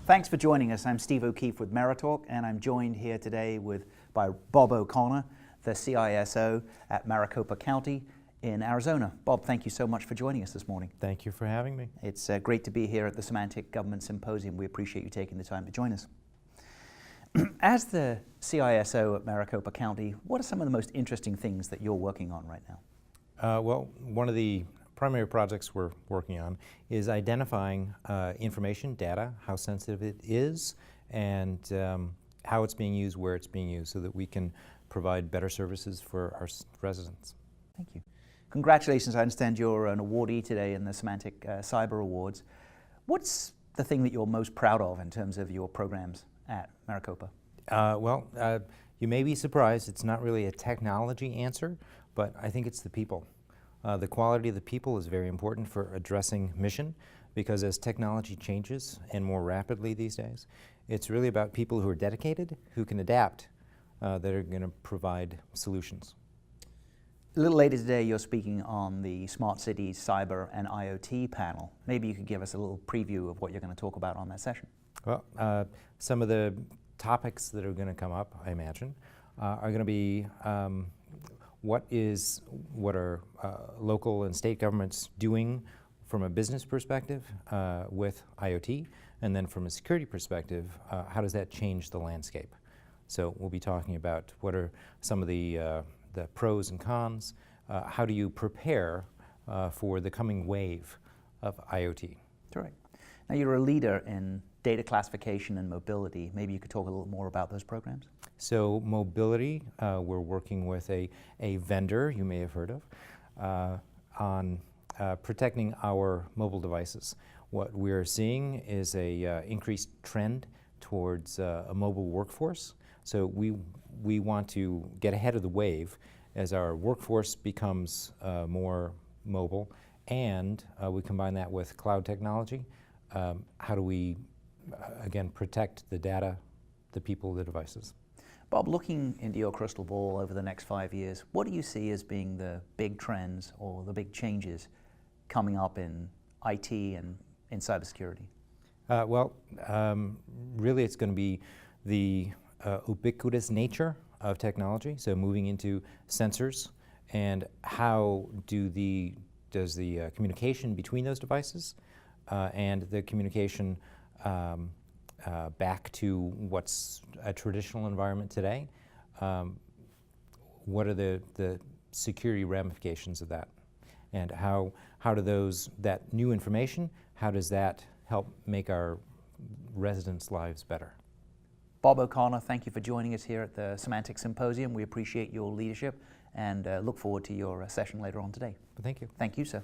Thanks for joining us. I'm Steve O'Keefe with Meritalk, and I'm joined here today by Bob O'Connor, the CISO at Maricopa County in Arizona. Bob, thank you so much for joining us this morning. Thank you for having me. It's great to be here at the Symantec Government Symposium. We appreciate you taking the time to join us. As the CISO at Maricopa County, what are some of the most interesting things that you're working on right now? Well, one of the primary projects we're working on is identifying information, data, how sensitive it is, and how it's being used, where it's being used, so that we can provide better services for our residents. Thank you. Congratulations. I understand you're an awardee today in the Symantec Cyber Awards. What's the thing that you're most proud of in terms of your programs at Maricopa? You may be surprised. It's not really a technology answer, but I think it's the people. The quality of the people is very important for addressing mission, because as technology changes, and more rapidly these days, it's really about people who are dedicated, who can adapt, that are going to provide solutions. A little later today, you're speaking on the Smart Cities, Cyber, and IoT panel. Maybe you could give us a little preview of what you're going to talk about on that session. Well, some of the topics that are going to come up, I imagine, are going to be what are local and state governments doing from a business perspective with IoT, and then from a security perspective, how does that change the landscape? So we'll be talking about what are some of the pros and cons, how do you prepare for the coming wave of IoT. Correct. Now you're a leader in data classification and mobility. Maybe you could talk a little more about those programs? So mobility, we're working with a vendor you may have heard of on protecting our mobile devices. What we're seeing is a increased trend towards a mobile workforce. So we want to get ahead of the wave as our workforce becomes more mobile, and we combine that with cloud technology. How do we, again, protect the data, the people, the devices? Bob, looking into your crystal ball over the next 5 years, what do you see as being the big trends or the big changes coming up in IT and in cybersecurity? Really it's going to be the ubiquitous nature of technology, so moving into sensors, and how does the communication between those devices and the communication back to what's a traditional environment today, what are the security ramifications of that, and how do that new information, how does that help make our residents' lives better? Bob O'Connor, thank you for joining us here at the Symantec Symposium. We appreciate your leadership and look forward to your session later on today. Thank you. Thank you, sir.